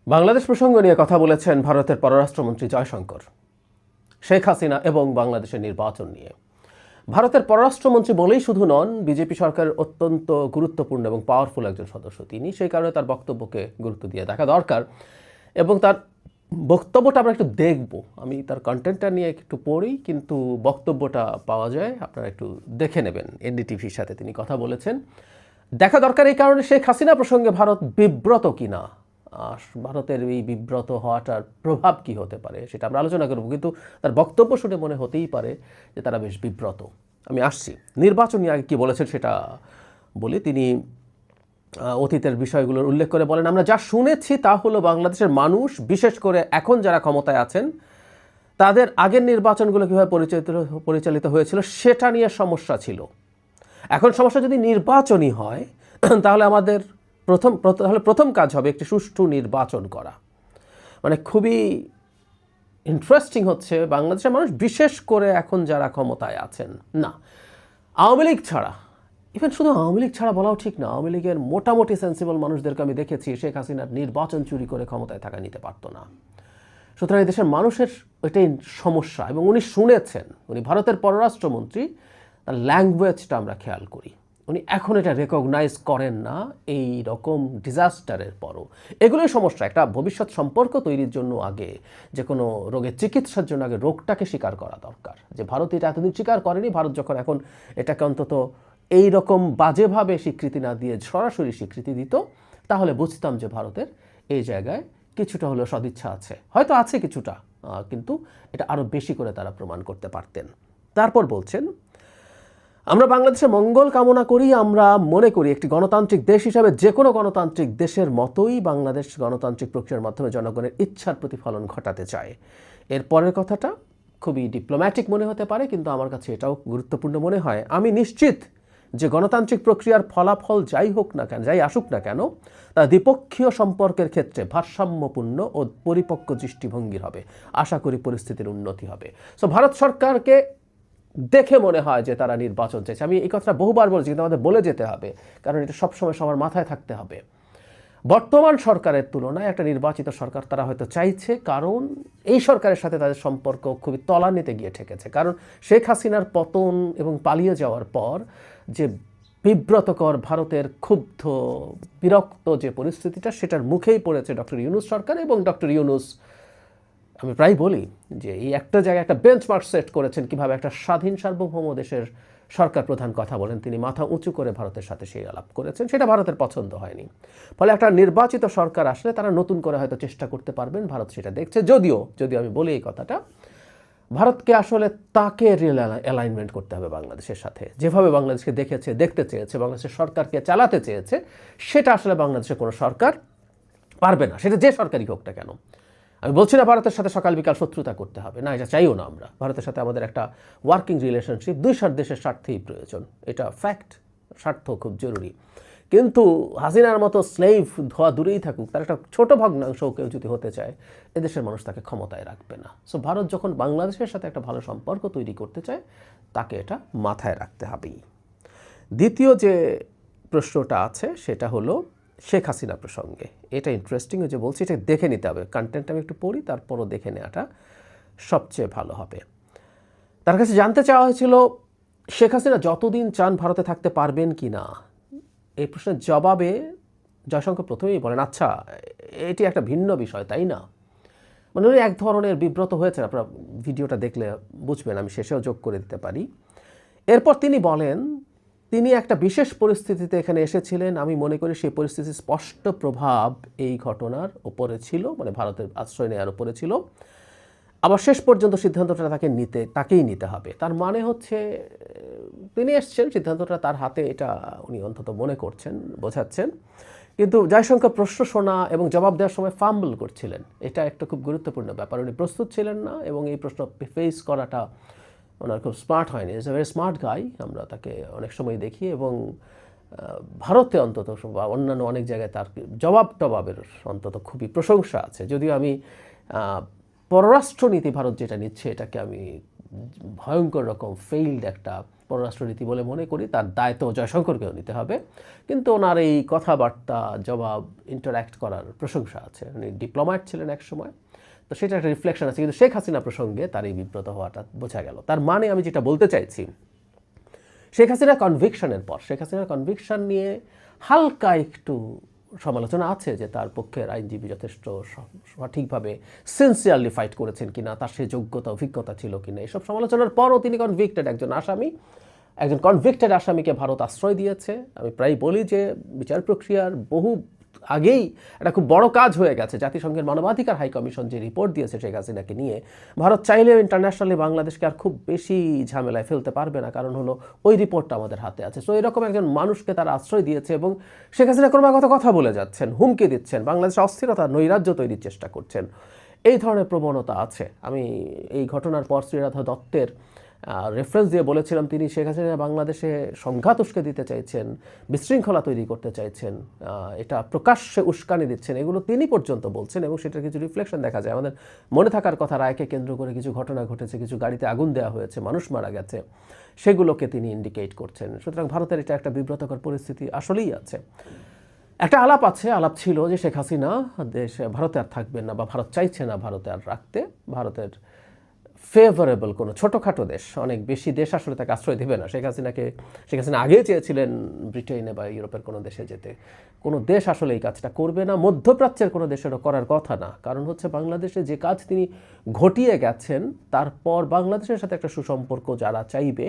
বাংলাদেশ প্রসঙ্গ নিয়ে কথা বলেছেন ভারতের পররাষ্ট্রমন্ত্রী জয়শঙ্কর। শেখ হাসিনা এবং বাংলাদেশের নির্বাচন নিয়ে ভারতের পররাষ্ট্রমন্ত্রী বলেই শুধু নন, বিজেপি সরকারের অত্যন্ত গুরুত্বপূর্ণ এবং পাওয়ারফুল একজন সদস্য তিনি। সেই কারণে তার বক্তব্যকে গুরুত্ব দিয়ে দেখা দরকার এবং তার বক্তব্যটা আমরা একটু দেখব। আমি তার কন্টেন্টটা নিয়ে একটু পড়ি, কিন্তু বক্তব্যটা পাওয়া যায়, আপনারা একটু দেখে নেবেন। এনডিটিভির সাথে তিনি কথা বলেছেন, দেখা দরকার। এই কারণে শেখ হাসিনা প্রসঙ্গে ভারত বিব্রত কিনা, ভারতের এই বিব্রত হওয়াটার প্রভাব কি হতে পারে সেটা আমরা আলোচনা করব, কিন্তু তার বক্তব্য শুনে মনে হতেই পারে যে তারা বেশ বিব্রত। আমি আসছি, নির্বাচন নিয়ে আগে কী বলেছেন সেটা বলি। তিনি অতীতের বিষয়গুলোর উল্লেখ করে বলেন, আমরা যা শুনেছি তা হলো বাংলাদেশের মানুষ, বিশেষ করে এখন যারা ক্ষমতায় আছেন, তাদের আগের নির্বাচনগুলো কীভাবে পরিচালিত হয়েছিল সেটা নিয়ে সমস্যা ছিল। এখন সমস্যা যদি নির্বাচনই হয় তাহলে আমাদের প্রথম কাজ হবে একটি সুষ্ঠু নির্বাচন করা। মানে খুবই ইন্টারেস্টিং হচ্ছে, বাংলাদেশের মানুষ বিশেষ করে এখন যারা ক্ষমতায় আছেন, না আওয়ামী লীগ ছাড়া, ইভেন শুধু আওয়ামী লীগ ছাড়া বলাও ঠিক না, আওয়ামী লীগের মোটামুটি সেন্সিবল মানুষদেরকে আমি দেখেছি শেখ হাসিনার নির্বাচন চুরি করে ক্ষমতায় থাকা নিতে পারতো না। সুতরাং এই দেশের মানুষের এটাই সমস্যা, এবং উনি শুনেছেন, উনি ভারতের পররাষ্ট্রমন্ত্রী, তার ল্যাঙ্গুয়েজটা আমরা খেয়াল করি, উনি এখন এটা রেকগনাইজ করেন না এই রকম ডিজাস্টারের পরও। এগুলোই সমস্যা। একটা ভবিষ্যৎ সম্পর্ক তৈরির জন্য আগে, যে কোনো রোগের চিকিৎসার জন্য আগে রোগটাকে স্বীকার করা দরকার, যে ভারত এটা এতদিন স্বীকার করেনি। ভারত যখন এখন এটাকে অন্তত এই রকম বাজেভাবে স্বীকৃতি না দিয়ে সরাসরি স্বীকৃতি দিত, তাহলে বুঝতাম যে ভারতের এই জায়গায় কিছুটা হলেও সদিচ্ছা আছে, হয়তো আছে কিছুটা, কিন্তু এটা আরও বেশি করে তারা প্রমাণ করতে পারতেন। তারপর বলছেন, আমরা বাংলাদেশের মঙ্গল কামনা করি। আমরা মনে করি একটি গণতান্ত্রিক দেশ হিসাবে যে কোনো গণতান্ত্রিক দেশের মতোই বাংলাদেশ গণতান্ত্রিক প্রক্রিয়ার মাধ্যমে জনগণের ইচ্ছার প্রতিফলন ঘটাতে চায়। এর পরের কথাটা খুবই ডিপ্লোম্যাটিক মনে হতে পারে, কিন্তু আমার কাছে এটাও গুরুত্বপূর্ণ মনে হয়। আমি নিশ্চিত যে গণতান্ত্রিক প্রক্রিয়ার ফলাফল যাই হোক না কেন, যাই আসুক না কেন, তা দ্বিপক্ষীয় সম্পর্কের ক্ষেত্রে ভারসাম্যপূর্ণ ও পরিপক্ক দৃষ্টিভঙ্গির হবে। আশা করি পরিস্থিতির উন্নতি হবে। সো ভারত সরকারকে দেখে মনে হয় যে তারা নির্বাচন চাইছে। আমি এই কথাটা বহুবার বলছি, কিন্তু আমাদের বলে যেতে হবে, কারণ এটা সবসময় সবার মাথায় থাকতে হবে। বর্তমান সরকারের তুলনায় একটা নির্বাচিত সরকার তারা হয়তো চাইছে, কারণ এই সরকারের সাথে তাদের সম্পর্ক খুবই তলানিতে গিয়ে ঠেকেছে। কারণ শেখ হাসিনার পতন এবং পালিয়ে যাওয়ার পর যে বিব্রতকর, ভারতের ক্ষুব্ধ, বিরক্ত যে পরিস্থিতিটা, সেটার মুখেই পড়েছে ডক্টর ইউনূস সরকার। এবং ডক্টর ইউনূস, আমি প্রায় বলি যে এই একটা জায়গায় একটা বেঞ্চমার্ক সেট করেছেন, কিভাবে একটা স্বাধীন সার্বভৌম দেশের সরকার প্রধান কথা বলেন। তিনি মাথা উঁচু করে ভারতের সাথে সেই আলাপ করেছেন, সেটা ভারতের পছন্দ হয়নি। ফলে একটা নির্বাচিত সরকার আসলে তারা নতুন করে হয়তো চেষ্টা করতে পারবেন, ভারত সেটা দেখছে। যদিও আমি বলি এই কথাটা, ভারতকে আসলে তাকে রিয়েল অ্যালাইনমেন্ট করতে হবে বাংলাদেশের সাথে। যেভাবে বাংলাদেশকে দেখেছে, দেখতে চেয়েছে, বাংলাদেশের সরকারকে চালাতে চেয়েছে, সেটা আসলে বাংলাদেশের কোনো সরকার পারবে না, সেটা যে সরকারই হোক না কেন। আমি বলছি না ভারতের সাথে সকাল বিকাল শত্রুতা করতে হবে, না, এটা চাইও না আমরা। ভারতের সাথে আমাদের একটা ওয়ার্কিং রিলেশনশিপ, দুই দেশের স্বার্থেই প্রয়োজন, এটা ফ্যাক্ট, স্বার্থ খুব জরুরি। কিন্তু হাসিনার মতো স্লেভ ধোয়া দূরেই থাকুক, তার একটা ছোট ভগ্নাংশও কেউ যদি হতে চায়, এদেশের মানুষ তাকে ক্ষমতায় রাখবে না। সো ভারত যখন বাংলাদেশের সাথে একটা ভালো সম্পর্ক তৈরি করতে চায়, তাকে এটা মাথায় রাখতে হবেই। দ্বিতীয় যে প্রশ্নটা আছে সেটা হলো শেখ হাসিনা প্রসঙ্গে। এটা ইন্টারেস্টিং, যে বলছি এটা দেখে নিতে হবে। কন্টেন্ট আমি একটু পড়ি, তারপরও দেখে নেওয়াটা সবচেয়ে ভালো হবে। তার কাছে জানতে চাওয়া হয়েছিল, শেখ হাসিনা যতদিন চান ভারতে থাকতে পারবেন কি না। এই প্রশ্নের জবাবে জয়শঙ্কর প্রথমেই বলেন, আচ্ছা এটি একটা ভিন্ন বিষয়, তাই না? মানে উনি এক ধরনের বিব্রত হয়েছেন, আপনারা ভিডিওটা দেখলে বুঝবেন, আমি শেষেও যোগ করে দিতে পারি। এরপর তিনি বলেন, তিনি একটা বিশেষ পরিস্থিতিতে এখানে এসেছিলেন। আমি মনে করি সেই পরিস্থিতির স্পষ্ট প্রভাব এই ঘটনার ওপরে ছিল, মানে ভারতের আশ্রয় নেওয়ার ওপরে ছিল। আবার শেষ পর্যন্ত সিদ্ধান্তটা তাকেই নিতে হবে। তার মানে হচ্ছে তিনি এসছেন, সিদ্ধান্তটা তার হাতে, এটা উনি অন্তত মনে করছেন, বোঝাচ্ছেন। কিন্তু জয়শঙ্কর প্রশ্ন শোনা এবং জবাব দেওয়ার সময় ফাম্বল করছিলেন। এটা একটা খুব গুরুত্বপূর্ণ ব্যাপার। উনি প্রস্তুত ছিলেন না, এবং এই প্রশ্ন ফেস করাটা ওনার খুব স্মার্ট হয়নি। Is a very smart guy, আমরা তাকে অনেক সময় দেখি, এবং ভারতে অন্তত বা অন্যান্য অনেক জায়গায় তার জবাবের অন্তত খুবই প্রশংসা আছে। যদিও আমি পররাষ্ট্রনীতি ভারত যেটা নিচ্ছে, এটাকে আমি ভয়ঙ্কর রকম ফেইল্ড একটা পররাষ্ট্রনীতি বলে মনে করি, তার দায়িত্ব জয়শঙ্করকেও নিতে হবে। কিন্তু ওনার এই কথাবার্তা, জবাব, ইন্টারঅ্যাক্ট করার প্রশংসা আছে। উনি ডিপ্লোম্যাট ছিলেন এক সময়, তো সেটা একটা রিফ্লেকশন আছে। কিন্তু শেখ হাসিনা প্রসঙ্গে তার এই বিব্রত হওয়াটা বোঝা গেল। তার মানে আমি যেটা বলতে চাইছি, শেখ হাসিনার কনভিকশনের পর, শেখ হাসিনার কনভিকশন নিয়ে হালকা একটু সমালোচনা আছে যে তার পক্ষের আইনজীবী যথেষ্ট সঠিকভাবে সিনসিয়ারলি ফাইট করেছেন কিনা, তার সে যোগ্যতা অভিজ্ঞতা ছিল কিনা। এসব সমালোচনার পরও তিনি কনভিক্টেড একজন আসামি। একজন কনভিক্টেড আসামিকে ভারত আশ্রয় দিয়েছে। আমি প্রায় বলি যে বিচার প্রক্রিয়ার বহু আগেই একটা খুব বড় কাজ হয়ে গেছে। জাতিসংঘের মানবাধিকার হাই কমিশন যে রিপোর্ট দিয়েছে শেখ হাসিনাকে নিয়ে, ভারত চাইলেও ইন্টারন্যাশনালি বাংলাদেশকে আর খুব বেশি ঝামেলায় ফেলতে পারবে না, কারণ হলো ওই রিপোর্টটা আমাদের হাতে আছে। সো এরকম একজন মানুষকে তারা আশ্রয় দিয়েছে এবং শেখ হাসিনা ক্রমাগত কথা বলে যাচ্ছেন, হুমকি দিচ্ছেন, বাংলাদেশে অস্থিরতা, নৈরাজ্য তৈরির চেষ্টা করছেন। এই ধরনের প্রবণতা আছে। আমি এই ঘটনার পর শ্রীরাধা দত্তের রেফারেন্স দিয়ে বলেছিলাম, তিনি শেখ হাসিনা বাংলাদেশে সংঘাত উস্কে দিতে চাইছেন, বিশৃঙ্খলা তৈরি করতে চাইছেন, এটা প্রকাশ্যে উস্কানি দিচ্ছেন, এগুলো তিনি পর্যন্ত বলছেন। এবং সেটার কিছু রিফ্লেকশন দেখা যায়। আমাদের মনে থাকার কথা, রায়কে কেন্দ্র করে কিছু ঘটনা ঘটেছে, কিছু গাড়িতে আগুন দেওয়া হয়েছে, মানুষ মারা গেছে, সেগুলোকে তিনি ইন্ডিকেট করছেন। সুতরাং ভারতের এটা একটা বিব্রতকর পরিস্থিতি আসলেই আছে। একটা আলাপ আছে, আলাপ ছিল যে শেখ হাসিনা ভারতে আর থাকবেন না, বা ভারত চাইছে না ভারতে আর রাখতে। ভারতের ফেভারেবল কোনো ছোটোখাটো দেশ, অনেক বেশি দেশ আসলে তাকে আশ্রয় দেবে না। শেখ হাসিনা আগেই চেয়েছিলেন ব্রিটেনে বা ইউরোপের কোনো দেশে যেতে। কোনো দেশ আসলে এই কাজটা করবে না, মধ্যপ্রাচ্যের কোনো দেশেরও করার কথা না। কারণ হচ্ছে বাংলাদেশে যে কাজ তিনি ঘটিয়ে গেছেন, তারপর বাংলাদেশের সাথে একটা সুসম্পর্ক যারা চাইবে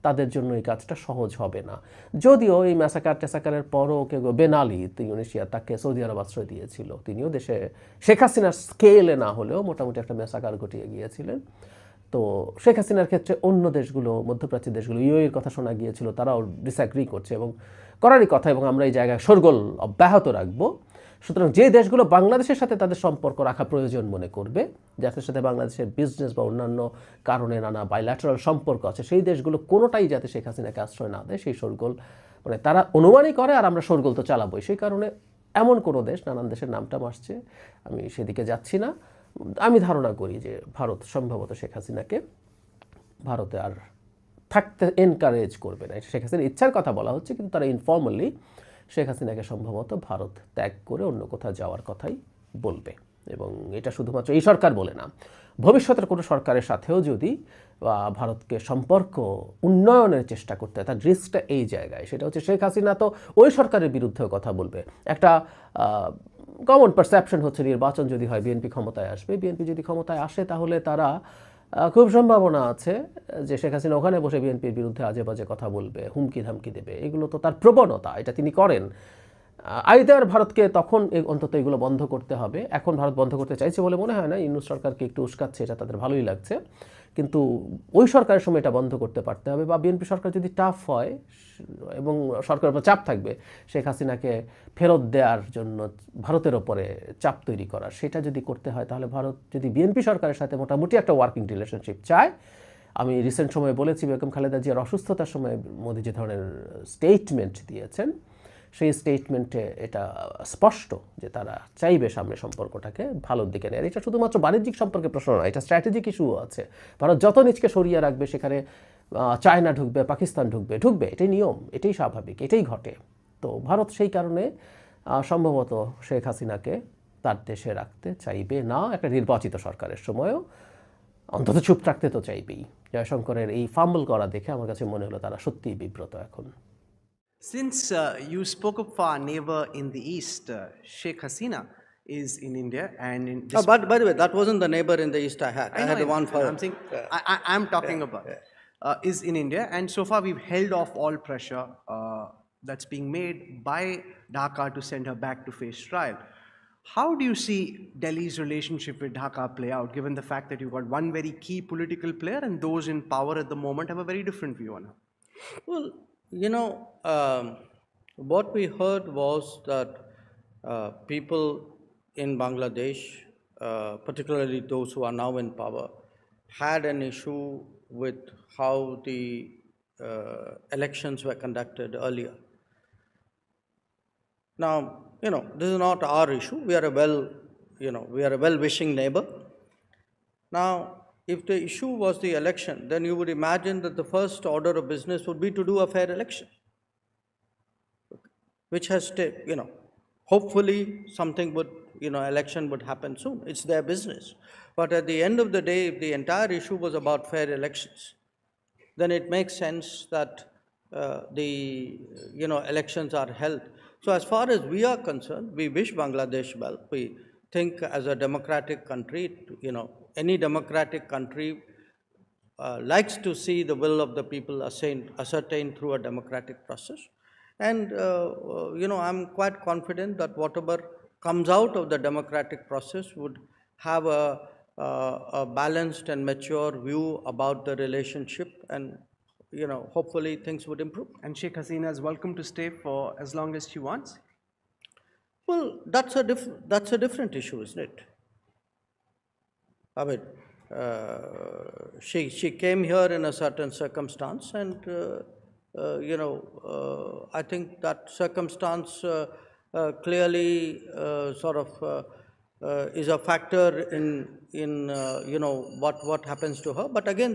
তাদের জন্য এই কাজটা সহজ হবে না। যদিও এই টেসাকারের পরও বেন আলী তিউনিসিয়া, তাকে সৌদি আরব আশ্রয় দিয়েছিল। তিনিও দেশে শেখ হাসিনার স্কেলে না হলেও মোটামুটি একটা ম্যাসাকার ঘটিয়ে গিয়েছিলেন। তো শেখ হাসিনার ক্ষেত্রে অন্য দেশগুলো, মধ্যপ্রাচ্যের দেশগুলো, ইউএইর কথা শোনা গিয়েছিল, তারাও ডিসঅ্যাগ্রি করছে এবং করারই কথা। এবং আমরা এই জায়গায় শোরগোল অব্যাহত রাখবো। সুতরাং যে দেশগুলো বাংলাদেশের সাথে তাদের সম্পর্ক রাখা প্রয়োজন মনে করবে, যাদের সাথে বাংলাদেশের বিজনেস বা অন্যান্য কারণে নানা বাইল্যাটারাল সম্পর্ক আছে, সেই দেশগুলো কোনোটাই যাতে শেখ হাসিনাকে আশ্রয় না দেয়, সেই শোরগোল মানে তারা অনুমানই করে, আর আমরা শোরগোল তো চালাবোই। সেই কারণে এমন কোনো দেশ, নানান দেশের নামটা আসছে, আমি সেদিকে যাচ্ছি না। আমি ধারণা করি যে ভারত সম্ভবত শেখ হাসিনাকে ভারতে আর থাকতে এনকারেজ করবে না। শেখ হাসিনার ইচ্ছার কথা বলা হচ্ছে, কিন্তু তারা ইনফর্মালি শেখ হাসিনাকে সম্ভবত ভারত ত্যাগ করে অন্য কোথাও যাওয়ার কথাই বলবে। এবং এটা শুধুমাত্র এই সরকার বলে না, ভবিষ্যতের কোনো সরকারের সাথেও যদি ভারতকে সম্পর্ক উন্নয়নের চেষ্টা করতে হয়, তার রিস্কটা এই জায়গায়। সেটা হচ্ছে শেখ হাসিনা তো ওই সরকারের বিরুদ্ধেও কথা বলবে। একটা কমন পারসেপশন হচ্ছে নির্বাচন যদি হয় বিএনপি ক্ষমতায় আসবে। বিএনপি যদি ক্ষমতায় আসে তাহলে তারা খুব সম্ভাবনা আছে যে শেখ হাসিনা ওখানে বসে বিএনপির বিরুদ্ধে আজে বাজে কথা বলবে, হুমকি ধামকি দেবে। এগুলো তো তার প্রবণতা, এটা তিনি করেন। আইদার ভারতকে তখন অন্তত এগুলো বন্ধ করতে হবে। এখন ভারত বন্ধ করতে চাইছে বলে মনে হয় না। ইউনূস সরকারকে একটু উস্কাচ্ছে, এটা তাদের ভালোই লাগছে। কিন্তু ওই সরকারের সময় এটা বন্ধ করতে পারতে হবে। বা বিএনপি সরকার যদি টাফ হয় এবং সরকারের উপর চাপ থাকবে শেখ হাসিনাকে ফেরত দেওয়ার জন্য, ভারতের ওপরে চাপ তৈরি করার, সেটা যদি করতে হয়, তাহলে ভারত যদি বিএনপি সরকারের সাথে মোটামুটি একটা ওয়ার্কিং রিলেশনশিপ চায়, আমি রিসেন্ট সময়ে বলেছি বেগম খালেদা জিয়ার অসুস্থতার সময় মোদি যে ধরনের স্টেটমেন্ট দিয়েছেন, সেই স্টেটমেন্টে এটা স্পষ্ট যে তারা চাইবে সামনে সম্পর্কটাকে ভালোর দিকে নেয়। এটা শুধুমাত্র বাণিজ্যিক সম্পর্কের প্রশ্ন নয়, এটা স্ট্র্যাটেজিক ইস্যুও আছে। ভারত যত নিজকে সরিয়ে রাখবে, সেখানে চায়না ঢুকবে, পাকিস্তান ঢুকবে, এটাই নিয়ম, এটাই স্বাভাবিক, এটাই ঘটে। তো ভারত সেই কারণে সম্ভবত শেখ হাসিনাকে তার দেশে রাখতে চাইবে না। একটা নির্বাচিত সরকারের সময়ও অন্তত চুপ থাকতে তো চাইবেই। জয়শঙ্করের এই ফাম্বল করা দেখে আমার কাছে মনে হলো তারা সত্যিই বিব্রত এখন। Since you spoke of our neighbor in the east, Sheikh Hasina is in India, and in Oh, but by the way, that wasn't the neighbor in the east I had. I had the one for. I'm saying I'm talking about is in India, and so far we've held off all pressure that's being made by Dhaka to send her back to face trial. How do you see Delhi's relationship with Dhaka play out, given the fact that you've got one very key political player and those in power at the moment have a very different view on her? Well, you know, what we heard was that people in Bangladesh, particularly those who are now in power, had an issue with how the elections were conducted earlier. Now, you know, this is not our issue. We are a well-wishing neighbor. Now, if the issue was the election, then you would imagine that the first order of business would be to do a fair election, which has hopefully something would, election would happen soon. It's their business. But at the end of the day, if the entire issue was about fair elections, then it makes sense that the elections are held. So as far as we are concerned, we wish Bangladesh well. We think as a democratic country, any democratic country likes to see the will of the people ascertained through a democratic process. And I'm quite confident that whatever comes out of the democratic process would have a balanced and mature view about the relationship, and hopefully things would improve. And Sheikh Hasina is welcome to stay for as long as she wants. Well, that's a different issue, isn't it? I mean, she came here in a certain circumstance, and I think that circumstance clearly is a factor in what happens to her. But again,